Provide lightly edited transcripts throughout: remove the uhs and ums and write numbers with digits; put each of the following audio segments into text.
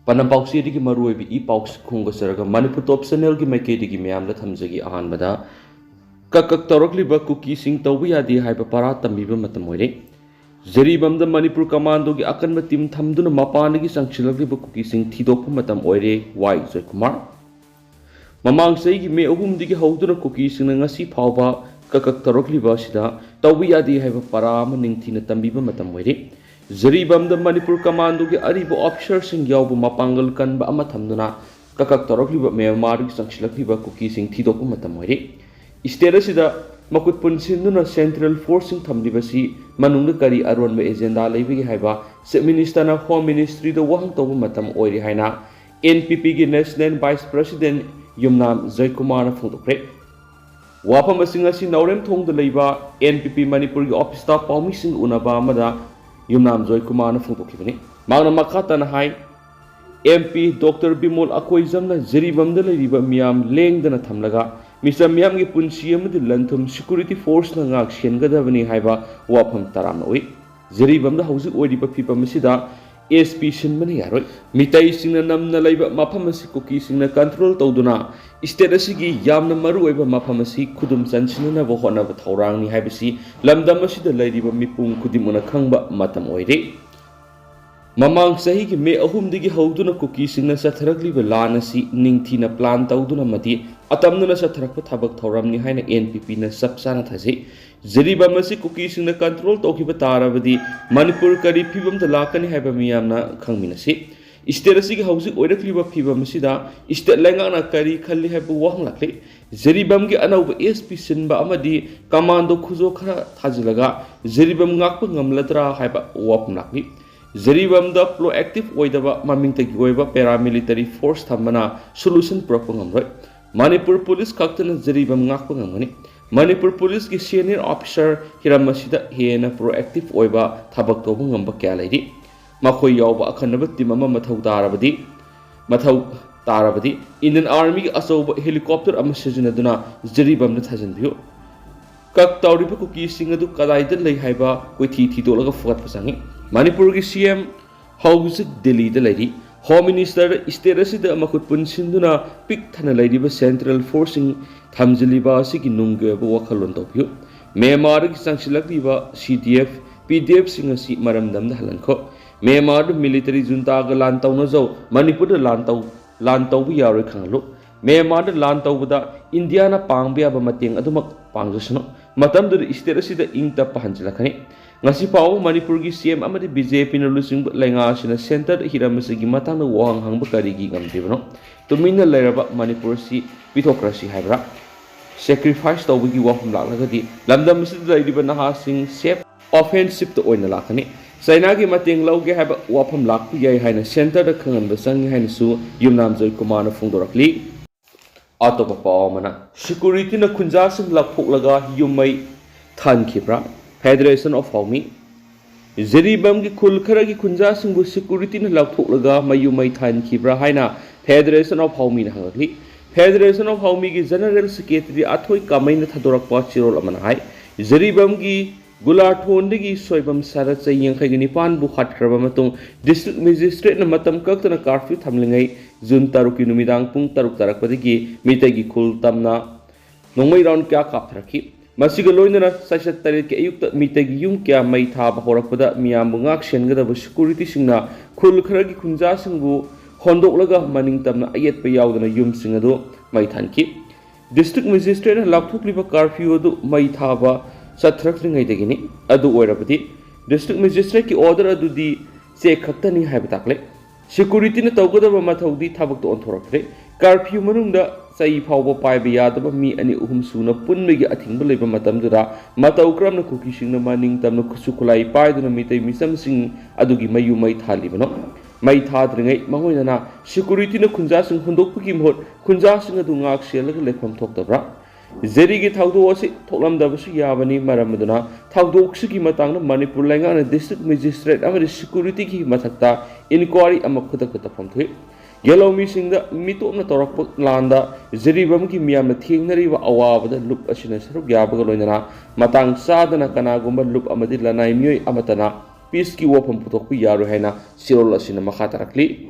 Panam pausi di ki marui bi I paus khunga saraga Manipur top channel ki maike di ki mayam la thamjagi ahan bada kakak torokli ba cookie sing tawbi adi haiba para tambi ba matam oire Jeribam da Manipur commando ki akan ba tim thamduna mapana ki sangchilagli ba cookie sing thidokpa matam oire Y Joy Kumar Mamang sei ki me ahum di ki hauduna cookie sing ngasi phawba kakak torokli ba sida tawbi adi haiba para ma ningthina tambi ba matam oire Jeribam da Manipur commando ki aribo officer sing yawbu mapangal kan ba ama thamduna kakak torokli ba Myanmar ki sangchilagli ba cookie sing thidokpa matam oire State asida makut punsinduna Central Forcing thamlibasi manungda kari aronba agenda leibigi haiba Chief Minister na Home Ministry da wahang tawba matam oiri haina NPP gi National Vice President Yumnam Joy Kumar na phungdokre wapam asing asi naurem thongda leiba NPP Manipur gi office staff paumi sing unaba amada Yumnam Joy Kumar na phungdokhibani mangna makhata na hai MP Dr. Bimol Akoizam na Jeribam da leiba miyam lengdana thamlaga Mr. Miyam ki punsi amadi lanthum security force na ngak sengadabani haiba wafam taram oi Jeribam da hauzik oiriba phipam asida SP sinmani yaroi mitai singna namna leiba mafam asi cookie singna control tawduna state asigi yamna maru oiba mafam asi khudum chansinna ba hona ba thaurang ni haibasi lamdam asida leiriba mipung khudimuna khangba matam oire Mamang sahi ki me ahum digi hauduna cookie singna satharakli ba lan asi ningthina plan tawduna mati atamna satharakpa thabak thauramni haina NPP na sapsana thaji Jeribam asi cookie singna control tawkiba tarabadi Manipur kari phibam da lakani haiba miyamna khangminasi state asigi hausi oirakliba phibam asida state lengana kari khalli haiba wahang lakle Jeribam gi anauba SP sinba amadi commando khujo khara thajilaga Jeribam ngakpa ngamladra haiba wapam lakli Jeribam da proactive oidaba mamingtagi oiba paramilitary force thamana solution propangamroi Manipur police kaktana Jeribam ngakpa ngamani Manipur police ki senior officer hiramasida hena proactive oiba thabak tobu ngamba kya lairi makhoi yawba akhanaba team ama mathau tarabadi Indian Army ki asoba helicopter ama sijinaduna Jeribam na thajanbiyo kak tawriba cookie singadu kadaida lei haiba koi thi dolaga fuat pasangi Manipur ki CM hauzik Delhi da lairi Home Minister state asida makut punsinduna pik thana lairiba Central Forcing thamjiliba asigi nungge ba wakhalon tawpiyo Myanmar ki sangsilakliba CDF PDF singasi maramdam da halankho Myanmar military junta ga lan tawna jaw Manipur da lan taw bi yaroi khanglo Myanmar da lan tawbada India na pangbiya ba mateng adumak pangjasno matam du state asida ingta pahanjilakani ngasi pau Manipur gi CM amadi BJP na lusing lenga sina center hiramasigi matang na wang hang bakari gi ngamdibno tumina leraba Manipur si pitocracy haibra sacrifice tawbigi wahum laklagadi lamdam si laidiba naha sing safe offensive to oina lakani China gi mateng lauge haiba wafam lakpu yai haina center da khangan basang haina su Yumnam Joy Kumar na phungdorakli atopa pau mana security na khunja sing lakphok yumai than khibra Federation of Home Jeribam ki khul khara ki khunja singbu security na lakphok mayumai than khibra haina Federation of Home na hangakli Federation of Home ki General Secretary athoi kamai na thadorakpa chirol amana hai Jeribam ki Gularthon digi soibam sarat chai yangkhai gi nipan bu khatkraba matung district magistrate na matam kaktana curfew thamlingai June 3 ki numidang pung 3 tarakpadagi mitai gi khul tamna nongmai round kya kapthrakhi Masiga loinana sasat tarit ke ayukta mitagi yung kya may thaba horakpada miyam ngak sengada ba security singna khul kharagi khunja singbu hondoklaga maning tamna ayet pa yawdana yum singado may thanki district magistrate lakthukliba curfew adu may thaba sathraklingai dagini adu oirabadi district magistrate ki order adu di che khaktani haibatakle security na tawgadaba mathaudi thabak to onthorakre curfew manungda sai phawba paiba yadaba mi ani uhum suna punmegi athingba leiba matamdura matau kramna cookie singna maning tamna khusu khulai paiduna mitai misam sing adugi mayu mai thalibano mai thadringai mangoinana security na khunja sing hundokpuki mhot khunja sing adu ngak selaga lekham thoktabra Jerigi thawdo ase thoklamdabasu yabani maramaduna thawdoksigi matangna Manipur lengana district magistrate amari security ki mathakta inquiry amakhuta phamthui Yellow missing the mitopna torak landa Jeribam ki miyamna thingnariba awabada lup asina saruk yabagaloinana matang sadana kanagumba lup amadi lanai mioi amatana peace ki wapam putokpu yaru haina sirol asina makha tarakli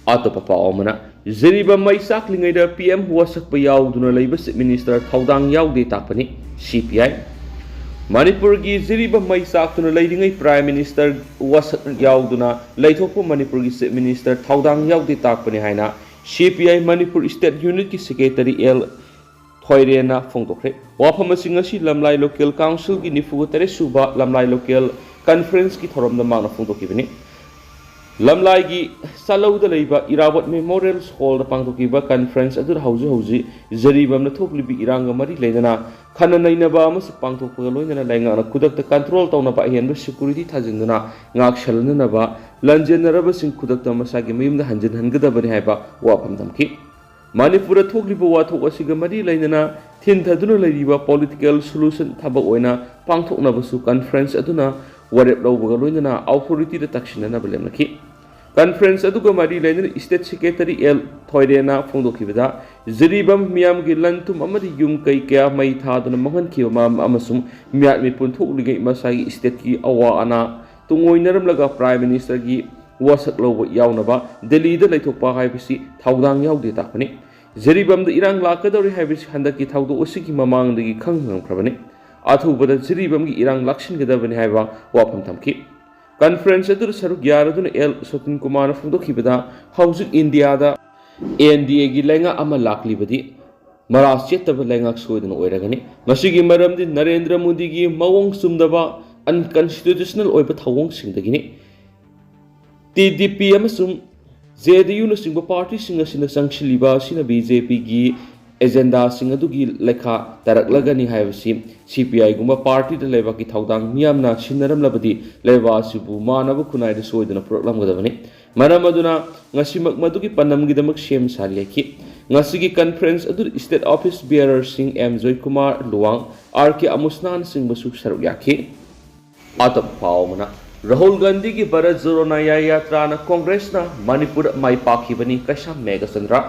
ꯑꯇꯣꯞꯄ ꯄꯥꯎ ꯑꯃꯅ ꯖꯤꯔꯤꯕꯝ ꯃꯩ ꯆꯥꯛꯂꯤꯉꯩꯗ PM ꯋꯥꯁꯛꯄ ꯌꯥꯎꯗꯨꯅ ꯂꯩꯕ chief minister ꯊꯧꯗꯥꯡ ꯌꯥꯎꯗꯦ ꯇꯥꯛꯄꯅꯤ CPI ꯃꯅꯤꯄꯨꯔꯒꯤ ꯖꯤꯔꯤꯕꯝ ꯃꯩ ꯆꯥꯛꯇꯨꯅ ꯂꯩꯔꯤꯉꯩ ꯄ꯭ꯔꯥꯏꯝ ꯃꯤꯅꯤꯁꯇꯔ ꯋꯥꯁꯛ ꯌꯥꯎꯗꯨꯅ ꯂꯩꯊꯣꯛꯄ ꯃꯅꯤꯄꯨꯔꯒꯤ ꯆꯤꯞ ꯃꯤꯅꯤꯁꯇꯔ ꯊꯧꯗꯥꯡ ꯌꯥꯎꯗꯦ ꯇꯥꯛꯄꯅꯤ ꯍꯥꯏꯅ CPI ꯃꯅꯤꯄꯨꯔ ꯁ꯭ꯇꯦꯠ ꯌꯨꯅꯤꯠꯀꯤ ꯁꯦꯀ꯭ꯔꯦꯇꯔꯤ L ꯊꯣꯏꯔꯦꯟꯅ ꯐꯣꯡꯗꯣꯛꯈ꯭ꯔꯦ ꯋꯥꯐꯝ ꯑꯁꯤ ꯉꯁꯤ ꯂꯝꯂꯥꯏ ꯂꯣꯀꯦꯜ ꯀꯥꯎꯟꯁꯤꯜꯒꯤ 93 ꯁꯨꯕ ꯂꯝꯂꯥꯏ ꯂꯣꯀꯦꯜ ꯀꯟꯐꯔꯦꯟꯁꯀꯤ ꯊꯧꯔꯝꯗ ꯃꯥꯛꯅ ꯐꯣꯡꯗꯣꯛꯈꯤꯕꯅꯤ ꯂꯝꯂꯥꯏꯒꯤ ꯆꯥꯂꯧꯗ ꯂꯩꯕ ꯏꯔꯥꯕꯣꯠ ꯃꯦꯃꯣꯔꯤꯌꯦꯜ ꯍꯣꯜꯗ ꯄꯥꯡꯊꯣꯛꯈꯤꯕ ꯀꯟꯐꯔꯦꯟꯁ ꯑꯗꯨꯗ ꯍꯧꯖꯤꯛ ꯖꯤꯔꯤꯕꯝꯅ ꯊꯣꯛꯂꯤꯕ ꯏꯔꯥꯡꯒ ꯃꯔꯤ ꯂꯩꯅꯅ ꯈꯟꯅ ꯅꯩꯅꯕ ꯑꯃꯁꯨꯡ ꯄꯥꯡꯊꯣꯛꯄꯒ ꯂꯣꯏꯅꯅ ꯂꯩꯉꯥꯛꯅ ꯈꯨꯗꯛꯇ ꯀꯟꯇ꯭ꯔꯣꯜ ꯇꯧꯅꯕ ꯑꯍꯦꯟꯕ ꯁꯦꯀ꯭ꯌꯨꯔꯤꯇꯤ ꯊꯥꯖꯤꯟꯗꯨꯅ ꯉꯥꯛꯁꯦꯜꯅꯅꯕ ꯂꯥꯟꯖꯦꯟꯅꯔꯕꯁꯤꯡ ꯈꯨꯗꯛꯇ ꯃꯁꯥꯒꯤ ꯃꯌꯨꯝꯗ ꯍꯟꯖꯤꯟꯍꯟꯒꯗꯕꯅꯤ ꯍꯥꯏꯕ ꯋꯥꯐꯝ ꯊꯝꯈꯤ ꯃꯅꯤꯄꯨꯔꯗ ꯊꯣꯛꯂꯤꯕ ꯋꯥꯊꯣꯛ ꯑꯁꯤꯒ ꯃꯔꯤ ꯂꯩꯅꯅ ꯊꯤꯟꯊꯗꯨꯅ ꯂꯩꯔꯤꯕ ꯄꯣꯂꯤꯇꯤꯀꯦꯜ ꯁꯣꯂꯨꯁꯟ ꯊꯕꯛ ꯑꯣꯏꯅ ꯄꯥꯡꯊꯣꯛꯅꯕꯁꯨ ꯀꯟꯐꯔꯦꯟꯁ ꯑꯗꯨꯅ ꯋꯥꯔꯦꯞ ꯂꯧꯕꯒ ꯂꯣꯏꯅꯅ ꯑꯣꯊꯣꯔꯤꯇꯤꯗ ꯇꯛꯁꯤꯟꯅꯅꯕ ꯂꯦꯞꯅꯈꯤ ꯀꯟꯐꯔꯦꯟꯁ ꯑꯗꯨꯒ ꯃꯔꯤ ꯂꯩꯅꯅ ꯁ꯭ꯇꯦꯠ ꯁꯦꯀ꯭ꯔꯦꯇꯔꯤ L ꯊꯣꯏꯔꯦꯟꯅ ꯐꯣꯡꯗꯣꯛꯈꯤꯕꯗ ꯖꯤꯔꯤꯕꯝ ꯃꯤꯌꯥꯝꯒꯤ ꯂꯟ ꯊꯨꯝ ꯑꯃꯗꯤ ꯌꯨꯝ ꯀꯩ ꯀꯌꯥ ꯃꯩ ꯊꯥꯗꯨꯅ ꯃꯥꯡꯍꯟꯈꯤꯕ ꯑꯃꯁꯨꯡ ꯃꯤꯌꯥꯠ ꯃꯤꯄꯨꯟ ꯊꯣꯛꯂꯤꯉꯩ ꯃꯁꯥꯒꯤ ꯁ꯭ꯇꯦꯠꯀꯤ ꯑꯋꯥ ꯑꯅꯥ ꯇꯨꯡꯑꯣꯏꯅꯔꯝꯂꯒ ꯄ꯭ꯔꯥꯏꯝ ꯃꯤꯅꯤꯁꯇꯔꯒꯤ ꯋꯥꯁꯛ ꯂꯧꯕ ꯌꯥꯎꯅꯕ ꯗꯦꯜꯂꯤꯗ ꯂꯩꯊꯣꯛꯄ ꯍꯥꯏꯕꯁꯤ ꯊꯧꯗꯥꯡ ꯌꯥꯎꯗꯦ ꯇꯥꯛꯄꯅꯤ ꯖꯤꯔꯤꯕꯝꯗ ꯏꯔꯥꯡ ꯂꯥꯛꯀꯗꯧꯔꯤ ꯍꯥꯏꯕꯁꯤ ꯍꯟꯗꯛꯀꯤ ꯊꯧꯗꯣꯛ ꯑꯁꯤꯒꯤ ꯃꯃꯥꯡꯗꯒꯤ ꯈꯪꯈ꯭ꯔꯕꯅꯤ ꯑꯊꯨꯕꯗ ꯖꯤꯔꯤꯕꯝꯒꯤ ꯏꯔꯥꯡ ꯂꯥꯛꯁꯤꯟꯒꯗꯕꯅꯤ ꯍꯥꯏꯕ ꯋꯥꯐꯝ ꯊꯝꯈꯤ ꯀꯟꯐꯔꯦꯟꯁ ꯑꯗꯨꯗ ꯁꯔꯨꯛ ꯌꯥꯔꯗꯨꯅ L ꯁꯣꯇꯤꯟ ꯀꯨꯃꯥꯔꯅ ꯐꯣꯡꯗꯣꯛꯈꯤꯕꯗ ꯍꯧꯖꯤꯛ ꯏꯟꯗꯤꯌꯥꯗ NDAꯒꯤ ꯂꯩꯉꯥꯛ ꯑꯃ ꯂꯥꯛꯂꯤꯕꯗꯤ ꯃꯔꯥ ꯆꯦꯠꯇꯕ ꯂꯩꯉꯥꯛ ꯁꯣꯏꯗꯅ ꯑꯣꯏꯔꯒꯅꯤ ꯃꯁꯤꯒꯤ ꯃꯔꯝꯗꯤ ꯅꯔꯦꯟꯗ꯭ꯔ ꯃꯣꯗꯤꯒꯤ ꯃꯑꯣꯡ ꯆꯨꯝꯗꯕ ꯑꯟꯀꯟꯁꯇꯤꯇ꯭ꯌꯨꯁꯅꯦꯜ ꯑꯣꯏꯕ ꯊꯧꯑꯣꯡꯁꯤꯡꯗꯒꯤꯅꯤ TDP ꯑꯃꯁꯨꯡ JDUꯅꯆꯤꯡꯕ ꯄꯥꯔꯇꯤꯁꯤꯡ ꯑꯁꯤꯅ ꯆꯪꯁꯤꯜꯂꯤꯕ ꯑꯁꯤꯅ BJPꯒꯤ ꯑꯦꯖꯦꯟꯗꯥꯁꯤꯡ ꯑꯗꯨꯒꯤ ꯂꯩꯈꯥ ꯇꯥꯔꯛꯂꯒꯅꯤ ꯍꯥꯏꯕꯁꯤ CPIꯒꯨꯝꯕ ꯄꯥꯔꯇꯤꯗ ꯂꯩꯕꯥꯛꯀꯤ ꯊꯧꯗꯥꯡ ꯃꯤꯌꯥꯝꯅ ꯁꯤꯟꯅꯔꯝꯂꯕꯗꯤ ꯂꯩꯕꯥꯛ ꯑꯁꯤꯕꯨ ꯃꯥꯟꯅꯕ ꯈꯨꯟꯅꯥꯏꯗ ꯁꯣꯏꯗꯅ ꯄꯨꯔꯛꯂꯝꯒꯗꯕꯅꯤ ꯃꯔꯝ ꯑꯗꯨꯅ ꯉꯁꯤꯃꯛ ꯃꯗꯨꯒꯤ ꯄꯥꯟꯗꯝꯒꯤꯗꯃꯛ ꯁꯦꯝ ꯁꯥꯔꯤ ꯍꯥꯏꯈꯤ ꯉꯁꯤꯒꯤ ꯀꯟꯐꯔꯦꯟꯁ ꯑꯗꯨꯗ ꯁ꯭ꯇꯦꯠ ꯑꯣꯐꯤꯁ ꯕꯤꯌꯔꯔꯁꯤꯡ M ꯖꯣꯏꯀꯨꯃꯥꯔ ꯂꯨꯋꯥꯡ RK ꯑꯃꯨꯁꯅꯥꯅꯆꯤꯡꯕꯁꯨ ꯁꯔꯨꯛ ꯌꯥꯈꯤ ꯑꯇꯣꯞꯄ ꯄꯥꯎ ꯑꯃꯅ ꯔꯥꯍꯨꯜ ꯒꯥꯟꯙꯤꯒꯤ ꯚꯥꯔꯠ ꯖꯣꯔꯣ ꯅ꯭ꯌꯥ ꯌꯥꯇ꯭ꯔꯥꯅ ꯀꯣꯡꯒ꯭ꯔꯦꯁꯅ ꯃꯅꯤꯄꯨꯔ ꯃꯥꯏ ꯄꯥꯛꯈꯤꯕꯅꯤ ꯀꯩꯁꯥꯝ ꯃꯦꯘꯆꯟꯗ꯭ꯔ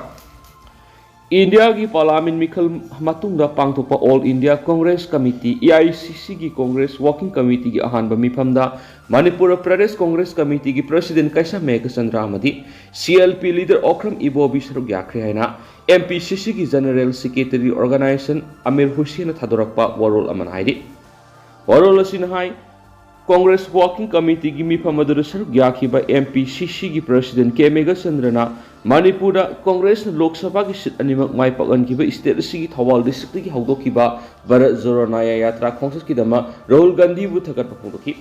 ꯏꯟꯗꯤꯌꯥꯒꯤ ꯄꯥꯔꯂꯤꯌꯥꯃꯦꯟ ꯃꯤꯈꯜ ꯃꯇꯨꯡꯗ ꯄꯥꯡꯊꯣꯛꯄ ꯑꯣꯜ ꯏꯟꯗꯤꯌꯥ ꯀꯣꯡꯒ꯭ꯔꯦꯁ ꯀꯃꯤꯇꯤ AICCꯒꯤ ꯀꯣꯡꯒ꯭ꯔꯦꯁ ꯋꯥꯔꯀꯤꯡ ꯀꯃꯤꯇꯤꯒꯤ ꯑꯍꯥꯟꯕ ꯃꯤꯐꯝꯗ ꯃꯅꯤꯄꯨꯔ ꯄ꯭ꯔꯗꯦꯁ ꯀꯣꯡꯒ꯭ꯔꯦꯁ ꯀꯃꯤꯇꯤꯒꯤ ꯄ꯭ꯔꯁꯤꯗꯦꯟꯠ ꯀꯩꯁꯥꯝ ꯃꯦꯘꯆꯟꯗ꯭ꯔ ꯑꯃꯗꯤ CLP ꯂꯤꯗꯔ ꯑꯣꯀ꯭ꯔꯝ ꯏꯕꯣꯕꯤ ꯁꯔꯨꯛ ꯌꯥꯈ꯭ꯔꯦ ꯍꯥꯏꯅ MPCCꯒꯤ ꯖꯦꯅꯔꯦꯜ ꯁꯦꯀ꯭ꯔꯦꯇꯔꯤ ꯑꯣꯔꯒꯅꯥꯏꯖꯦꯁꯟ ꯑꯃꯤꯔ ꯍꯨꯁꯦꯟꯅ ꯊꯥꯗꯣꯔꯛꯄ ꯋꯥꯔꯣꯜ ꯑꯃꯅ ꯍꯥꯏꯔꯤ ꯋꯥꯔꯣꯜ ꯑꯁꯤꯅ ꯍꯥꯏ Congress Working Committee gi mifam adura saruk yakiba MPCC gi President K Meghachandrana Manipura Congress Lok Sabha gi sit animak mai pakan kiba state asigi Thawal district gi hawdokiba Bharat Jodo Nyaya Yatra khongsak ki dama Rahul Gandhi bu thagat paphongdoki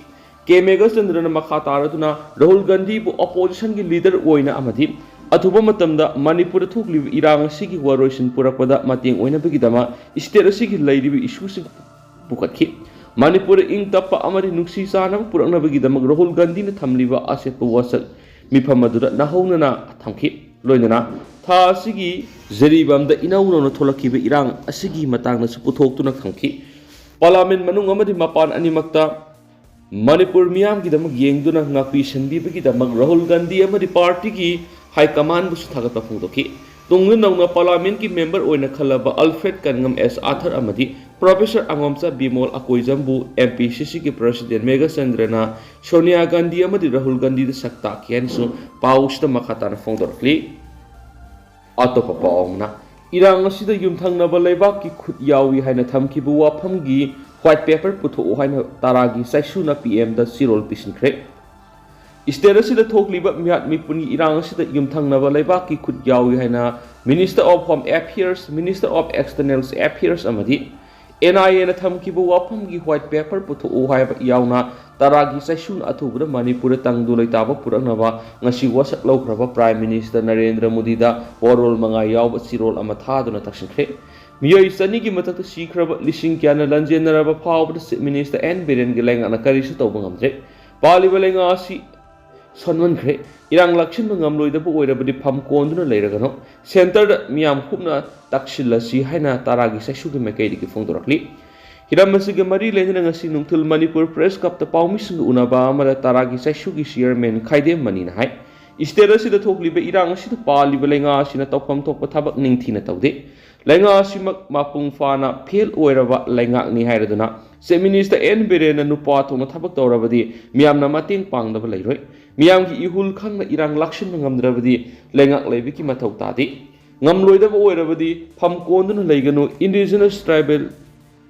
K Meghachandrana makha taraduna Rahul Gandhi bu opposition gi leader oina amadi अथुबा मतमदा Manipur थोकलिब इरांग सिगी वारोइसन पुरकपदा मतेंग ओइनबगी दमा state असिगी लैरिब इशूसिंग पुकटखि Manipur इंग तप्पा अमरि नुक्सी चानब पुरकनबगी दमक राहुल गांधी न थमलिबा आसेप वासक मिफम अदुदा नहौनना थमखि लोइनना था असिगी जरिबमदा इनौनौना थोलखिबा इरांग असिगी मतंगना पुथोक्तुना थमखि parliament मनुंग अमदि मपान अनिमक्ता Manipur मियामगी दमक येंगदुना ngakpi संबिबगी दमक राहुल गांधी अमदि party की high command बुसु थागत फुंगदोखि तुंगनु नौना पार्लियामेंट की मेंबर ओइना खलबा अल्फ्रेड कनगम एस आथर अमदि प्रोफेसर अंगमचा बिमोल अकोइजमबु MPCC की प्रेसिडेंट मेघचंद्रना सोनिया गांधी अमदि राहुल गांधी द सक्ता कियनसु पाउस्ट मखातान फोंदोरखलि अतोप पाउमना इरांग असिदा युमथंगनब लेबाक की खुद यावी हाइना थमखिबु वाफमगी व्हाइट पेपर पुथो हाइना तारागी साइसुना PM द सिरोल पिसिनख्रे स्टेट असिदा थोकलिबा मियात मिपुनी इरांग असिदा युमथंगनब लेबाक की खुद यावी हाइना minister of home affairs minister of external affairs अमदि NIA na thamkibu wafamgi white paper putu uhaiba yauna taragi saishun athubra manipur tangdu leitaba puranaba ngasi wasak lawkraba prime minister Narendra Modi da warol manga yawba sirol ama thaduna taksinkre miyoi sani gi matak sikraba lising kyana lanjenaraba phawba minister N Biren gi lenga na karisu tawba ngamdre paliba lenga asi sonman khre irang lakshin ngam loidaba oirabadi pham konduna leiragano center da miyam khupna takshilasi haina taragi saishu gi mekai gi fongdorakli hiramasi gi mari leina ngasi nungthul Manipur press cup ta paumi sing unaba amala taragi saishu gi chairman khaidem mani na hai state asi da thokli be irang asi da pali be lenga asi na topam thokpa thabak ningthina tawde lenga asi mak mapung fana fail oiraba lenga ni hairaduna se minister N Biren na nupa thona thabak tawrabadi miyam na mating pangdaba leiroi ꯃꯤꯌꯥꯝꯒꯤ ꯏꯍꯨꯜ ꯈꯪꯅ ꯏꯔꯥꯡ ꯂꯥꯛꯁꯤꯟꯕ ꯉꯝꯗ꯭ꯔꯕꯗꯤ ꯂꯩꯉꯥꯛ ꯂꯩꯕꯒꯤ ꯃꯊꯧ ꯇꯥꯗꯦ ꯉꯝꯂꯣꯏꯗꯕ ꯑꯣꯏꯔꯕꯗꯤ ꯐꯝ ꯀꯣꯟꯗꯨꯅ ꯂꯩꯒꯅꯨ ꯏꯟꯗꯤꯖꯤꯅꯁ ꯇ꯭ꯔꯥꯏꯕꯦꯜ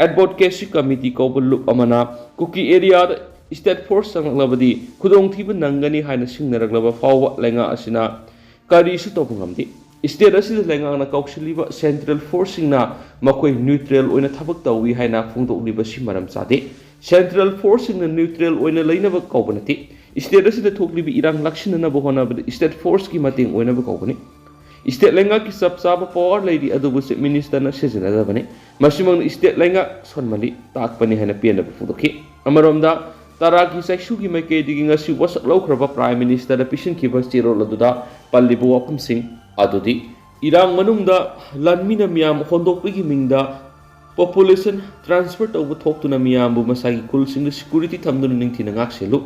ꯑꯦꯗꯚꯣꯀꯦꯁꯤ ꯀꯃꯤꯇꯤ ꯀꯧꯕ ꯂꯨꯞ ꯑꯃꯅ ꯀꯨꯀꯤ ꯑꯦꯔꯤꯌꯥꯗ ꯁ꯭ꯇꯦꯠ ꯐꯣꯔꯁ ꯆꯪꯂꯛꯂꯕꯗꯤ ꯈꯨꯗꯣꯡꯊꯤꯕ ꯅꯪꯒꯅꯤ ꯍꯥꯏꯅ ꯁꯤꯡꯅꯔꯛꯂꯕ ꯐꯥꯎꯕ ꯂꯩꯉꯥꯛ ꯑꯁꯤꯅ ꯀꯔꯤꯁꯨ ꯇꯧꯕ ꯉꯝꯗꯦ ꯁ꯭ꯇꯦꯠ ꯑꯁꯤꯗ ꯂꯩꯉꯥꯛꯅ ꯀꯧꯁꯤꯜꯂꯤꯕ ꯁꯦꯟꯇ꯭ꯔꯦꯜ ꯐꯣꯔꯁꯁꯤꯡꯅ ꯃꯈꯣꯏ ꯅ꯭ꯌꯨꯇ꯭ꯔꯦꯜ ꯑꯣꯏꯅ ꯊꯕꯛ ꯇꯧꯏ ꯍꯥꯏꯅ ꯐꯣꯡꯗꯣꯛꯂꯤꯕꯁꯤ ꯃꯔꯝ ꯆꯥꯗꯦ ꯁꯦꯟꯇ꯭ꯔꯦꯜ ꯐꯣꯔꯁꯁꯤꯡꯅ ꯅ꯭ꯌꯨꯇ꯭ꯔꯦꯜ ꯑꯣꯏꯅ ꯂꯩꯅꯕ ꯀꯧꯕ ꯅꯠꯇꯦ ꯁ꯭ꯇꯦꯠ ꯑꯁꯤꯗ ꯊꯣꯛꯂꯤꯕ ꯏꯔꯥꯡ ꯂꯥꯛꯁꯤꯟꯅꯅꯕ ꯍꯣꯠꯅꯕꯗ ꯁ꯭ꯇꯦꯠ ꯐꯣꯔꯁꯀꯤ ꯃꯇꯦꯡ ꯑꯣꯏꯅꯕ ꯀꯧꯕꯅꯤ ꯁ꯭ꯇꯦꯠ ꯂꯩꯉꯥꯛꯀꯤ ꯆꯞ ꯆꯥꯕ ꯄꯋꯥꯔ ꯂꯩꯔꯤ ꯑꯗꯨꯕꯨ ꯆꯤꯞ ꯃꯤꯅꯤꯁꯇꯔꯅ ꯁꯤꯖꯤꯟꯅꯗꯕꯅꯤ ꯃꯁꯤꯃꯛꯅ ꯁ꯭ꯇꯦꯠ ꯂꯩꯉꯥꯛ ꯁꯣꯟꯃꯜꯂꯤ ꯇꯥꯛꯄꯅꯤ ꯍꯥꯏꯅ ꯄꯦꯟꯗꯕ ꯐꯣꯡꯗꯣꯛꯈꯤ ꯑꯃꯔꯣꯝꯗ ꯇꯔꯥꯒꯤ ꯆꯩꯁꯨꯒꯤ ꯃꯥꯏꯀꯩꯗꯒꯤ ꯉꯁꯤ ꯋꯥꯁꯛ ꯂꯧꯈ꯭ꯔꯕ ꯄ꯭ꯔꯥꯏꯝ ꯃꯤꯅꯤꯁꯇꯔꯗ ꯄꯤꯁꯤꯟꯈꯤꯕ ꯆꯦꯔꯣꯜ ꯑꯗꯨꯗ ꯄꯜꯂꯤꯕ ꯋꯥꯐꯝꯁꯤꯡ ꯑꯗꯨꯗꯤ ꯏꯔꯥꯡ ꯃꯅꯨꯡꯗ ꯂꯥꯟꯃꯤꯅ ꯃꯤꯌꯥꯝ ꯍꯣꯟꯗꯣꯛꯄꯒꯤ ꯃꯤꯡꯗ ꯄꯣꯄꯨꯂꯦꯁꯟ ꯇ꯭ꯔꯥꯟꯁꯐꯔ ꯇꯧꯕ ꯊꯣꯛꯇꯨꯅ ꯃꯤꯌꯥꯝꯕꯨ ꯃꯁꯥꯒꯤ ꯈꯨꯜꯁꯤꯡꯗ ꯁꯦꯀ꯭ꯌꯨꯔꯤꯇꯤ ꯊꯝꯗꯨꯅ ꯅꯤꯡꯊꯤꯅ ꯉꯥꯛꯁꯦꯜꯂꯨ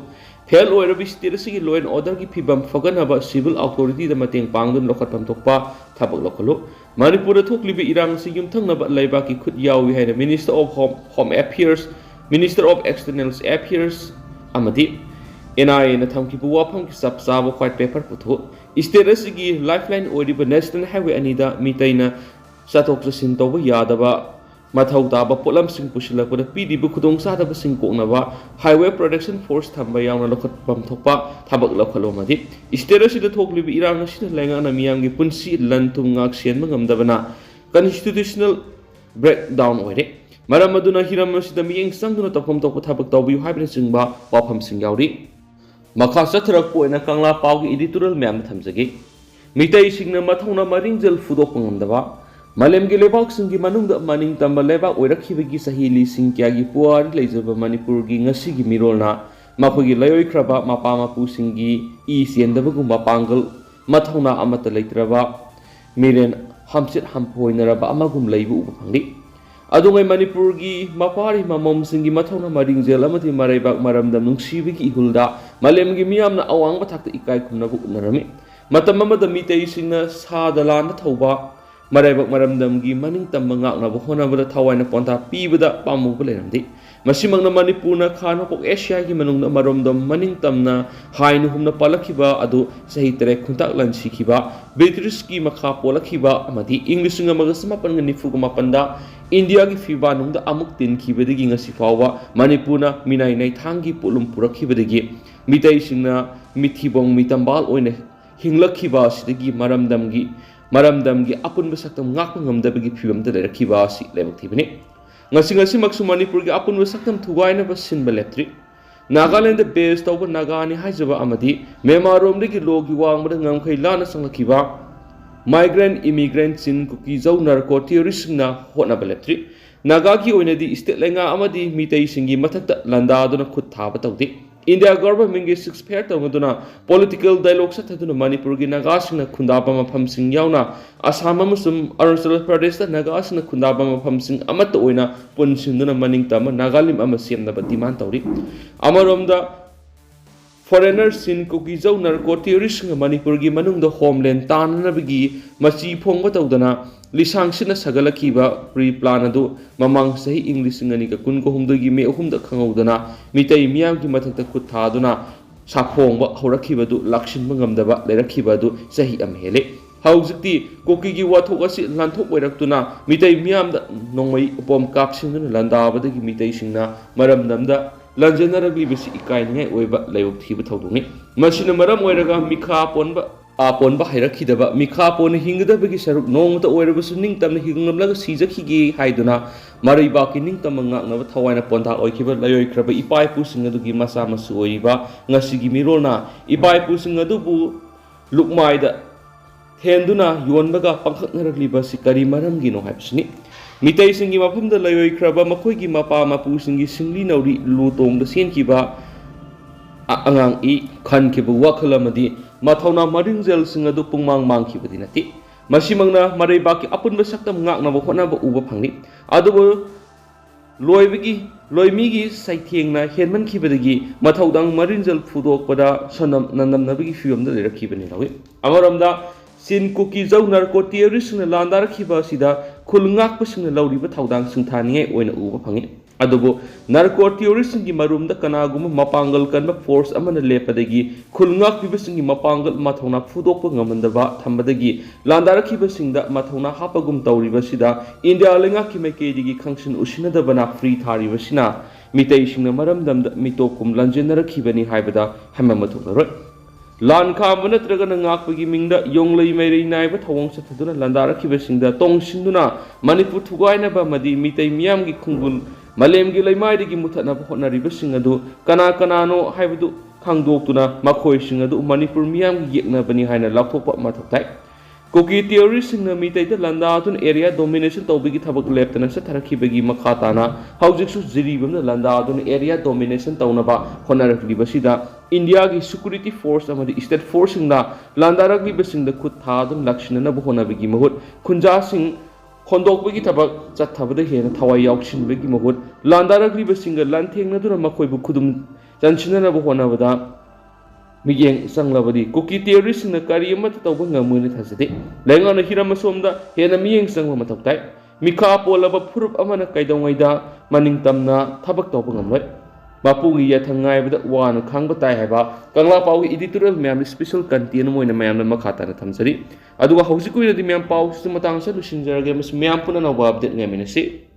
ꯐꯦꯜ ꯑꯣꯏꯔꯕ ꯁ꯭ꯇꯦꯠ ꯑꯁꯤꯒꯤ ꯂꯣ ꯑꯦꯟ ꯑꯣꯔꯗꯔꯒꯤ ꯐꯤꯕꯝ ꯐꯒꯠꯅꯕ ꯁꯤꯚꯤꯜ ꯑꯣꯊꯣꯔꯤꯇꯤꯗ ꯃꯇꯦꯡ ꯄꯥꯡꯗꯨꯅ ꯂꯧꯈꯠꯐꯝ ꯊꯣꯛꯄ ꯊꯕꯛ ꯂꯧꯈꯠꯂꯨ ꯃꯅꯤꯄꯨꯔꯗ ꯊꯣꯛꯂꯤꯕ ꯏꯔꯥꯡ ꯑꯁꯤ ꯌꯨꯝꯊꯪꯅꯕ ꯂꯩꯕꯥꯛꯀꯤ ꯈꯨꯠ ꯌꯥꯎꯏ ꯍꯥꯏꯅ minister of home affairs minister of external affairs ꯑꯃꯗꯤ NIA ꯊꯝꯈꯤꯕ ꯋꯥꯐꯝꯒꯤ ꯆꯞ ꯆꯥꯕ ꯋꯥꯏꯠ ꯄꯦꯄꯔ ꯄꯨꯊꯣꯛ ꯁ꯭ꯇꯦꯠ ꯑꯁꯤꯒꯤ ꯂꯥꯏꯐꯂꯥꯏꯟ ꯑꯣꯏꯔꯤꯕ ꯅꯦꯁꯅꯦꯜ ꯍꯥꯏꯋꯦ ꯑꯅꯤꯗ ꯃꯤꯇꯩꯅ ꯆꯠꯊꯣꯛ ꯆꯠꯁꯤꯟ ꯇꯧꯕ ꯌꯥꯗꯕ ꯃꯊꯧ ꯇꯥꯕ ꯄꯣꯠꯂꯝꯁꯤꯡ ꯄꯨꯁꯤꯜꯂꯛꯄꯗ ꯄꯤꯔꯤꯕ ꯈꯨꯗꯣꯡꯆꯥꯗꯕꯁꯤꯡ ꯀꯣꯛꯅꯕ ꯍꯥꯏꯋꯦ ꯄ꯭ꯔꯣꯇꯦꯛꯁꯟ ꯐꯣꯔꯁ ꯊꯝꯕ ꯌꯥꯎꯅ ꯂꯧꯈꯠꯐꯝ ꯊꯣꯛꯄ ꯊꯕꯛ ꯂꯧꯈꯠꯂꯨ ꯑꯃꯗꯤ ꯁ꯭ꯇꯦꯠ ꯑꯁꯤꯗ ꯊꯣꯛꯂꯤꯕ ꯏꯔꯥꯡ ꯑꯁꯤꯗ ꯂꯩꯉꯥꯛꯅ ꯃꯤꯌꯥꯝꯒꯤ ꯄꯨꯟꯁꯤ ꯂꯟ ꯊꯨꯝ ꯉꯥꯛ ꯁꯦꯟꯕ ꯉꯝꯗꯕꯅ ꯀꯟꯁꯇꯤꯇ꯭ꯌꯨꯁꯅꯦꯜ ꯕ꯭ꯔꯦꯛꯗꯥꯎꯟ ꯑꯣꯏꯔꯦ ꯃꯔꯝ ꯑꯗꯨꯅ ꯍꯤꯔꯝ ꯑꯁꯤꯗ ꯃꯤꯠꯌꯦꯡ ꯆꯪꯗꯨꯅ ꯇꯧꯐꯝ ꯊꯣꯛꯄ ꯊꯕꯛ ꯇꯧꯕꯤꯌꯨ ꯍꯥꯏꯕꯅꯆꯤꯡꯕ ꯋꯥꯐꯝꯁꯤꯡ ꯌꯥꯎꯔꯤ ꯃꯈꯥ ꯆꯠꯊꯔꯛꯄ ꯑꯣꯏꯅ ꯀꯪꯂꯥ ꯄꯥꯎꯒꯤ ꯏꯗꯤꯇꯣꯔꯤꯌꯦꯜ ꯃꯌꯥꯝꯗ ꯊꯝꯖꯒꯦ ꯃꯤꯇꯩꯁꯤꯡꯅ ꯃꯊꯧꯅꯥ ꯃꯔꯤꯡꯖꯦꯜ ꯐꯨꯗꯣꯛꯄ ꯉꯝꯗꯕ ꯃꯥꯂꯦꯝꯒꯤ ꯂꯩꯕꯥꯛꯁꯤꯡꯒꯤ ꯃꯅꯨꯡꯗ ꯃꯅꯤꯡꯇꯝꯕ ꯂꯩꯕꯥꯛ ꯑꯣꯏꯔꯛꯈꯤꯕꯒꯤ ꯆꯍꯤ ꯂꯤꯁꯤꯡ ꯀꯌꯥꯒꯤ ꯄꯨꯋꯥꯔꯤ ꯂꯩꯖꯕ ꯃꯅꯤꯄꯨꯔꯒꯤ ꯉꯁꯤꯒꯤ ꯃꯤꯔꯣꯜꯅ ꯃꯈꯣꯏꯒꯤ ꯂꯩꯑꯣꯏꯈ꯭ꯔꯕ ꯃꯄꯥ ꯃꯄꯨꯁꯤꯡꯒꯤ ꯏ ꯆꯦꯟꯗꯕꯒꯨꯝꯕ ꯄꯥꯡꯒꯜ ꯃꯊꯧꯅꯥ ꯑꯃꯠꯇ ꯂꯩꯇ꯭ꯔꯕ ꯃꯤꯔꯦꯟ ꯍꯝꯆꯤꯠ ꯍꯝꯐꯣꯏꯅꯔꯕ ꯑꯃꯒꯨꯝ ꯂꯩꯕ ꯎꯕ ꯐꯪꯂꯤ ꯑꯗꯨꯉꯩ ꯃꯅꯤꯄꯨꯔꯒꯤ ꯃꯄꯥꯔꯤ ꯃꯃꯣꯝꯁꯤꯡꯒꯤ ꯃꯊꯧꯅꯥ ꯃꯔꯤꯡꯖꯦꯜ ꯑꯃꯗꯤ ꯃꯔꯩꯕꯥꯛ ꯃꯔꯝꯗꯝ ꯅꯨꯡꯁꯤꯕꯒꯤ ꯏꯍꯨꯜꯗ ꯃꯥꯂꯦꯝꯒꯤ ꯃꯤꯌꯥꯝꯅ ꯑꯋꯥꯡꯕ ꯊꯥꯛꯇ ꯏꯀꯥꯏ ꯈꯨꯝꯅꯕ ꯎꯠꯅꯔꯝꯃꯤ ꯃꯇꯝ ꯑꯃꯗ ꯃꯤꯇꯩꯁꯤꯡꯅ ꯁꯥꯗ ꯂꯥꯟꯗ ꯊꯧꯕ ꯃꯔꯩꯕꯥꯛ ꯃꯔꯝꯗꯝꯒꯤ ꯃꯅꯤꯡꯇꯝꯕ ꯉꯥꯛꯅꯕ ꯍꯣꯠꯅꯕꯗ ꯊꯋꯥꯏꯅ ꯄꯣꯟꯊꯥ ꯄꯤꯕꯗ ꯄꯥꯝꯃꯨꯕ ꯂꯩꯔꯝꯗꯦ ꯃꯁꯤꯃꯛꯅ ꯃꯅꯤꯄꯨꯔꯅ ꯈꯥ ꯅꯣꯡꯄꯣꯛ ꯑꯦꯁꯤꯌꯥꯒꯤ ꯃꯅꯨꯡꯗ ꯑꯃꯔꯣꯝꯗ ꯃꯅꯤꯡꯇꯝꯅ ꯍꯥꯏꯅ ꯍꯨꯝꯅ ꯄꯥꯜꯂꯛꯈꯤꯕ ꯑꯗꯨ ꯆꯍꯤ 3 ꯈꯨꯟꯇꯥꯛ ꯂꯟꯁꯤꯈꯤꯕ ꯕ꯭ꯔꯤꯇꯤꯁꯀꯤ ꯃꯈꯥ ꯄꯣꯜꯂꯛꯈꯤꯕ ꯑꯃꯗꯤ ꯏꯪ 1994ꯗ ꯏꯟꯗꯤꯌꯥꯒꯤ ꯐꯤꯕꯥꯅꯨꯡꯗ ꯑꯃꯨꯛ ꯇꯤꯟꯈꯤꯕꯗꯒꯤ ꯉꯁꯤ ꯐꯥꯎꯕ ꯃꯅꯤꯄꯨꯔꯅ ꯃꯤꯅꯥꯏ ꯅꯩꯊꯥꯡꯒꯤ ꯄꯣꯠꯂꯨꯝ ꯄꯨꯔꯛꯈꯤꯕꯗꯒꯤ ꯃꯤꯇꯩꯁꯤꯡꯅ ꯃꯤꯊꯤꯕꯣꯡ ꯃꯤꯇꯝꯕꯥꯜ ꯑꯣꯏꯅ ꯍꯤꯡꯂꯛꯈꯤꯕ ꯑꯁꯤꯗꯒꯤ ꯃꯔꯝꯗꯝꯒꯤ ꯑꯄꯨꯟꯕ ꯁꯛꯇꯝ ꯉꯥꯛꯄ ꯉꯝꯗꯕꯒꯤ ꯐꯤꯕꯝꯗ ꯂꯩꯔꯛꯈꯤꯕ ꯑꯁꯤ ꯂꯥꯏꯕꯛ ꯊꯤꯕꯅꯤ ꯉꯁꯤꯃꯛꯁꯨ ꯃꯅꯤꯄꯨꯔꯒꯤ ꯑꯄꯨꯟꯕ ꯁꯛꯇꯝ ꯊꯨꯒꯥꯏꯅꯕ ꯁꯤꯟꯕ ꯂꯦꯞꯇ꯭ꯔꯤ ꯅꯥꯒꯥꯂꯦꯟꯗ ꯕꯦꯖ ꯇꯧꯕ ꯅꯥꯒꯥꯅꯤ ꯍꯥꯏꯖꯕ ꯑꯃꯗꯤ ꯃꯦꯟꯃꯥꯔꯔꯣꯝꯗꯒꯤ ꯂꯣꯒꯤ ꯋꯥꯡꯃꯗ ꯉꯝꯈꯩ ꯂꯥꯟꯅ ꯆꯪꯂꯛꯈꯤꯕ ꯃꯥꯏꯒ꯭ꯔꯦꯟ ꯏꯃꯤꯒ꯭ꯔꯦꯟ ꯆꯤꯟ ꯀꯨꯀꯤꯖꯧ ꯅꯔꯀꯣ ꯇꯤꯌꯣꯔꯤꯁꯁꯤꯡꯅ ꯍꯣꯠꯅꯕ ꯂꯦꯞꯇ꯭ꯔꯤ ꯅꯥꯒꯥꯒꯤ ꯑꯣꯏꯅꯗꯤ ꯁ꯭ꯇꯦꯠ ꯂꯩꯉꯥꯛ ꯑꯃꯗꯤ ꯃꯤꯇꯩꯁꯤꯡꯒꯤ ꯃꯊꯛꯇ ꯂꯥꯟꯗꯥꯗꯨꯅ ꯈꯨꯠ ꯊꯥꯕ ꯇꯧꯗꯦ ꯏꯟꯗꯤꯌꯥ ꯒꯚꯔꯟꯃꯦꯟꯠꯒꯤ 6 ꯐꯦꯌꯔ ꯇꯧꯅꯗꯨꯅ ꯄꯣꯂꯤꯇꯤꯀꯦꯜ ꯗꯥꯏꯂꯣꯒ ꯆꯠꯊꯗꯨꯅ ꯃꯅꯤꯄꯨꯔꯒꯤ ꯅꯥꯒꯥꯁꯤꯡꯅ ꯈꯨꯟꯗꯥꯕ ꯃꯐꯝꯁꯤꯡ ꯌꯥꯎꯅ ꯑꯁꯥꯝ ꯑꯃꯁꯨꯡ ꯑꯔꯨꯅꯥꯆꯜ ꯄ꯭ꯔꯗꯦꯁꯇ ꯅꯥꯒꯥꯁꯤꯡꯅ ꯈꯨꯟꯗꯥꯕ ꯃꯐꯝꯁꯤꯡ ꯑꯃꯠꯇ ꯑꯣꯏꯅ ꯄꯨꯟꯁꯤꯟꯗꯨꯅ ꯃꯅꯤꯡꯇꯝꯕ ꯅꯥꯒꯥꯂꯤꯝ ꯑꯃ ꯁꯦꯝꯅꯕ ꯗꯤꯃꯥꯟ ꯇꯧꯔꯤ ꯑꯃꯔꯣꯝꯗ ꯐꯣꯔꯦꯅꯔꯁꯤꯡ ꯀꯨꯀꯤꯖꯧ ꯅꯔꯀꯣ ꯇꯤꯌꯣꯔꯤꯁꯁꯤꯡꯅ ꯃꯅꯤꯄꯨꯔꯒꯤ ꯃꯅꯨꯡꯗ ꯍꯣꯝꯂꯦꯟ ꯇꯥꯟꯅꯅꯕꯒꯤ ꯃꯆꯤ ꯐꯣꯡꯕ ꯇꯧꯗꯅ ꯂꯤꯁꯥꯡꯁꯤꯟꯅ ꯁꯥꯒꯠꯂꯛꯈꯤꯕ ꯄ꯭ꯔꯤ ꯄ꯭ꯂꯥꯟ ꯑꯗꯨ ꯃꯃꯥꯡ ꯆꯍꯤ ꯏꯪ 2019ꯒꯤ ꯃꯦ 3ꯗ ꯈꯪꯍꯧꯗꯅ ꯃꯤꯇꯩ ꯃꯤꯌꯥꯝꯒꯤ ꯃꯊꯛꯇ ꯈꯨꯠ ꯊꯥꯗꯨꯅ ꯁꯥꯐꯣꯡꯕ ꯍꯧꯔꯛꯈꯤꯕꯗꯨ ꯂꯥꯛꯁꯤꯟꯕ ꯉꯝꯗꯕ ꯂꯩꯔꯛꯈꯤꯕ ꯑꯗꯨ ꯆꯍꯤ ꯑꯃ ꯍꯦꯜꯂꯦ ꯍꯧꯖꯤꯛꯇꯤ ꯀꯨꯀꯤꯒꯤ ꯋꯥꯊꯣꯛ ꯑꯁꯤ ꯂꯥꯟꯊꯣꯛ ꯑꯣꯏꯔꯛꯇꯨꯅ ꯃꯤꯇꯩ ꯃꯤꯌꯥꯝꯗ ꯅꯣꯡꯃꯩ ꯎꯄꯣꯝ ꯀꯥꯞꯁꯤꯟꯗꯨꯅ ꯂꯥꯟꯗꯥꯕꯗꯒꯤ ꯃꯤꯇꯩꯁꯤꯡꯅ ꯃꯔꯝꯗꯝꯗ ꯂꯟꯖꯦꯟꯅꯔꯛꯂꯤꯕꯁꯤ ꯏꯀꯥꯏꯅꯤꯡꯉꯥꯏ ꯑꯣꯏꯕ ꯂꯥꯏꯕꯛ ꯊꯤꯕ ꯊꯧꯗꯣꯛꯅꯤ ꯃꯁꯤꯅ ꯃꯔꯝ ꯑꯣꯏꯔꯒ ꯃꯤꯈꯥ ꯄꯣꯟꯕ ꯍꯩꯔꯛꯈꯤꯗꯕ ꯃꯤꯈꯥ ꯄꯣꯟꯅ ꯍꯤꯡꯒꯗꯕꯒꯤ ꯁꯔꯨꯛ ꯅꯣꯡꯃꯇ ꯑꯣꯏꯔꯕꯁꯨ ꯅꯤꯡꯇꯝꯅ ꯍꯤꯡꯂꯝꯂꯒ ꯁꯤꯖꯈꯤꯒꯦ ꯍꯥꯏꯗꯨꯅ ꯃꯔꯩꯕꯥꯛꯀꯤ ꯅꯤꯡꯇꯝꯕ ꯉꯥꯛꯅꯕ ꯊꯋꯥꯏꯅ ꯄꯣꯟꯊꯥ ꯑꯣꯏꯈꯤꯕ ꯂꯩꯑꯣꯏꯈ꯭ꯔꯕ ꯏꯄꯥ ꯏꯄꯨꯁꯤꯡ ꯑꯗꯨꯒꯤ ꯃꯆꯥ ꯃꯁꯨ ꯑꯣꯏꯔꯤꯕ ꯉꯁꯤꯒꯤ ꯃꯤꯔꯣꯜꯅ ꯏꯄꯥ ꯏꯄꯨꯁꯤꯡ ꯑꯗꯨꯕꯨ ꯂꯨꯛꯃꯥꯏꯗ ꯊꯦꯟꯗꯨꯅ ꯌꯣꯟꯕꯒ ꯄꯥꯡꯈꯛꯅꯔꯛꯂꯤꯕꯁꯤ ꯀꯔꯤ ꯃꯔꯝꯒꯤꯅꯣ ꯍꯥꯏꯕꯁꯤꯅꯤ ꯃꯤꯇꯩꯁꯤꯡꯒꯤ ꯃꯐꯝꯗ ꯂꯩꯑꯣꯏꯈ꯭ꯔꯕ ꯃꯈꯣꯏꯒꯤ ꯃꯄꯥ ꯃꯄꯨꯁꯤꯡꯒꯤ ꯁꯤꯡꯂꯤ ꯅꯥꯎꯔꯤ ꯂꯨ ꯇꯣꯡꯗ ꯆꯦꯟꯈꯤꯕ ꯑꯉꯥꯡ ꯈꯟꯈꯤꯕ ꯋꯥꯈꯜ ꯑꯃꯗꯤ ꯃꯊꯧꯅꯥ ꯃꯔꯤꯡꯖꯦꯜꯁꯤꯡ ꯑꯗꯨ ꯄꯨꯡꯃꯥꯡ ꯃꯥꯡꯈꯤꯕꯗꯤ ꯅꯠꯇꯦ ꯃꯁꯤꯃꯛꯅ ꯃꯔꯩꯕꯥꯛꯀꯤ ꯑꯄꯨꯟꯕ ꯁꯛꯇꯝ ꯉꯥꯛꯅꯕ ꯍꯣꯠꯅꯕ ꯎꯕ ꯐꯪꯂꯤ ꯑꯗꯨꯕꯨ ꯂꯣꯏꯃꯤꯒꯤ ꯆꯩꯊꯦꯡꯅ ꯍꯦꯟꯃꯟꯈꯤꯕꯗꯒꯤ ꯃꯊꯧꯗꯥꯡ ꯃꯔꯤꯡꯖꯦꯜ ꯐꯨꯗꯣꯛꯄꯗ ꯅꯟꯗꯝꯅꯕꯒꯤ ꯐꯤꯕꯝꯗ ꯂꯩꯔꯛꯈꯤꯕꯅꯤ ꯂꯧꯏ ꯑꯃꯔꯣꯝꯗ ꯆꯤꯟ ꯀꯨꯀꯤꯖꯧ ꯅꯔꯀꯣ ꯇꯤꯌꯣꯔꯤꯁꯁꯤꯡꯅ ꯂꯥꯟꯗꯥꯔꯛꯈꯤꯕ ꯑꯁꯤꯗ ꯈꯨꯜ ꯉꯥꯛꯄꯁꯤꯡꯅ ꯂꯧꯔꯤꯕ ꯊꯧꯗꯥꯡ ꯁꯤꯡꯊꯥꯅꯤꯡꯉꯥꯏ ꯑꯣꯏꯅ ꯎꯕ ꯐꯪꯏ ꯑꯗꯨꯕꯨ ꯅꯥꯔꯀꯣ ꯇꯤꯌꯣꯔꯤꯁꯤꯡꯒꯤ ꯃꯔꯨꯝꯗ ꯀꯅꯥꯒꯨꯝꯕ ꯃꯄꯥꯡꯒꯜ ꯀꯟꯕ ꯐꯣꯔꯁ ꯑꯃꯅ ꯂꯦꯞꯄꯗꯒꯤ ꯈꯨꯜ ꯉꯥꯛꯄꯤꯕꯁꯤꯡꯒꯤ ꯃꯄꯥꯡꯒꯜ ꯃꯊꯧꯅꯥ ꯐꯨꯗꯣꯛꯄ ꯉꯝꯍꯟꯗꯕ ꯊꯝꯕꯗꯒꯤ ꯂꯥꯟꯗꯥꯔꯛꯈꯤꯕꯁꯤꯡꯗ ꯃꯊꯧꯅꯥ ꯍꯥꯞꯄꯒꯨꯝ ꯇꯧꯔꯤꯕꯁꯤꯗ ꯏꯟꯗꯤꯌꯥ ꯂꯩꯉꯥꯛꯀꯤ ꯃꯥꯏꯀꯩꯗꯒꯤ ꯈꯪꯁꯤꯟ ꯎꯁꯤꯟꯅꯗꯕꯅ ꯐ꯭ꯔꯤ ꯊꯥꯔꯤꯕꯁꯤꯅ ꯃꯤꯇꯩꯁꯤꯡꯅ ꯃꯔꯝꯗꯝꯗ ꯃꯤꯇꯣꯞꯀꯨꯝ ꯂꯥꯟꯖꯦꯟꯅꯔꯛꯈꯤꯕꯅꯤ ꯍꯥꯏꯕꯗ ꯍꯥꯏꯃꯟꯕ ꯊꯣꯛꯂꯔꯣꯏ ꯂꯥꯟ ꯈꯥꯝꯕ ꯅꯠꯇ꯭ꯔꯒꯅ ꯉꯥꯛꯄꯒꯤ ꯃꯤꯡꯗ ꯌꯣꯡꯂꯩ ꯃꯩꯔꯩ ꯅꯥꯏꯕ ꯊꯧꯑꯣꯡ ꯆꯠꯊꯗꯨꯅ ꯂꯥꯟꯗꯥꯔꯛꯈꯤꯕꯁꯤꯡꯗ ꯇꯣꯡꯁꯤꯟꯗꯨꯅ ꯃꯅꯤꯄꯨꯔ ꯊꯨꯒꯥꯏꯅꯕ ꯑꯃꯗꯤ ꯃꯤꯇꯩ ꯃꯤꯌꯥꯝꯒꯤ ꯈꯨꯡꯒꯨꯜ ꯃꯥꯂꯦꯝꯒꯤ ꯂꯩꯃꯥꯏꯗꯒꯤ ꯃꯨꯊꯠꯅꯕ ꯍꯣꯠꯅꯔꯤꯕꯁꯤꯡ ꯑꯗꯨ ꯀꯅꯥ ꯀꯅꯥꯅꯣ ꯍꯥꯏꯕꯗꯨ ꯈꯪꯗꯣꯛꯇꯨꯅ ꯃꯈꯣꯏꯁꯤꯡ ꯑꯗꯨ ꯃꯅꯤꯄꯨꯔ ꯃꯤꯌꯥꯝꯒꯤ ꯌꯦꯛꯅꯕꯅꯤ ꯍꯥꯏꯅ ꯂꯥꯎꯊꯣꯛꯄ ꯃꯊꯧ ꯇꯥꯏ ꯀꯨꯀꯤ ꯇꯤꯌꯣꯔꯤꯁꯤꯡꯅ ꯃꯤꯇꯩꯗ ꯂꯥꯟꯗꯥꯗꯨꯅ ꯑꯦꯔꯤꯌꯥ ꯗꯣꯃꯤꯅꯦꯁꯟ ꯇꯧꯕꯒꯤ ꯊꯕꯛ ꯂꯦꯞꯇꯅ ꯆꯠꯊꯔꯛꯈꯤꯕꯒꯤ ꯃꯈꯥ ꯇꯥꯅ ꯍꯧꯖꯤꯛꯁꯨ ꯖꯤꯔꯤꯕꯝꯅ ꯂꯥꯟꯗꯥꯗꯨꯅ ꯑꯦꯔꯤꯌꯥ ꯗꯣꯃꯤꯅꯦꯁꯟ ꯇꯧꯅꯕ ꯍꯣꯠꯅꯔꯛꯂꯤꯕꯁꯤꯗ ꯏꯟꯗꯤꯌꯥꯒꯤ ꯁꯦꯀꯨꯔꯤꯇꯤ ꯐꯣꯔꯁ ꯑꯃꯗꯤ ꯁ꯭ꯇꯦꯠ ꯐꯣꯔꯁꯁꯤꯡꯅ ꯂꯥꯟꯗꯥꯔꯛꯂꯤꯕꯁꯤꯡꯗ ꯈꯨꯠ ꯊꯥꯗꯨꯅ ꯂꯥꯛꯁꯤꯟꯅꯅꯕ ꯍꯣꯠꯅꯕꯒꯤ ꯃꯍꯨꯠ ꯈꯨꯟꯖꯥꯁꯤꯡ ꯍꯣꯟꯗꯣꯛꯄꯒꯤ ꯊꯕꯛ ꯆꯠꯊꯕꯗ ꯍꯦꯟꯅ ꯊꯋꯥꯏ ꯌꯥꯎꯁꯤꯟꯕꯒꯤ ꯃꯍꯨꯠ ꯂꯥꯟꯗꯥꯔꯛꯂꯤꯕꯁꯤꯡꯒ ꯂꯥꯟꯊꯦꯡꯅꯗꯨꯅ ꯃꯈꯣꯏꯕꯨ ꯈꯨꯗꯨꯝ ꯆꯟꯁꯤꯟꯅꯅꯕ ꯍꯣꯠꯅꯕꯗ ꯃꯤꯠꯌꯦꯡ ꯆꯪꯂꯕꯗꯤ ꯀꯨꯀꯤ ꯇꯤꯌꯣꯔꯤꯁꯤꯡꯅ ꯀꯔꯤ ꯑꯃꯠꯇ ꯇꯧꯕ ꯉꯝꯃꯣꯏꯅ ꯊꯥꯖꯗꯦ ꯂꯩꯉꯥꯛꯅ ꯍꯤꯔꯝ ꯑꯁꯣꯝꯗ ꯍꯦꯟꯅ ꯃꯤꯠꯌꯦꯡ ꯆꯪꯕ ꯃꯊꯧ ꯇꯥꯏ ꯃꯤꯈꯥ ꯄꯣꯜꯂꯕ ꯐꯨꯔꯨꯞ ꯑꯃꯅ ꯀꯩꯗꯧꯉꯩꯗ ꯃꯅꯤꯡꯇꯝꯅ ꯊꯕꯛ ꯇꯧꯕ ꯉꯝꯂꯣꯏ ꯃꯄꯨꯒꯤ ꯌꯥꯊꯪ ꯉꯥꯏꯕꯗ ꯋꯥꯅ ꯈꯥꯡꯕ ꯇꯥꯏ ꯍꯥꯏꯕ ꯀꯪꯂꯥ ꯄꯥꯎꯒꯤ ꯏꯗꯤꯇꯣꯔꯤꯌꯦꯜ ꯃꯌꯥꯝꯅ ꯁ꯭ꯄꯦꯁꯦꯜ ꯀꯟꯇꯦꯟ ꯑꯃ ꯑꯣꯏꯅ ꯃꯌꯥꯝꯅ ꯃꯈꯥ ꯇꯥꯅ ꯊꯝꯖꯔꯤ ꯑꯗꯨꯒ ꯍꯧꯖꯤꯛꯀꯤ ꯑꯣꯏꯅꯗꯤ ꯃꯌꯥꯝ ꯄꯥꯎꯁꯤꯁꯨ ꯃꯇꯥꯡ ꯑꯁꯤꯗ ꯂꯣꯏꯁꯤꯟꯖꯔꯒꯦ ꯑꯃꯁꯨꯡ ꯃꯌꯥꯝ ꯄꯨꯟꯅ ꯑꯅꯧꯕ ꯑꯞꯗꯦꯠ ꯉꯥꯏꯃꯤꯟꯅꯁꯤ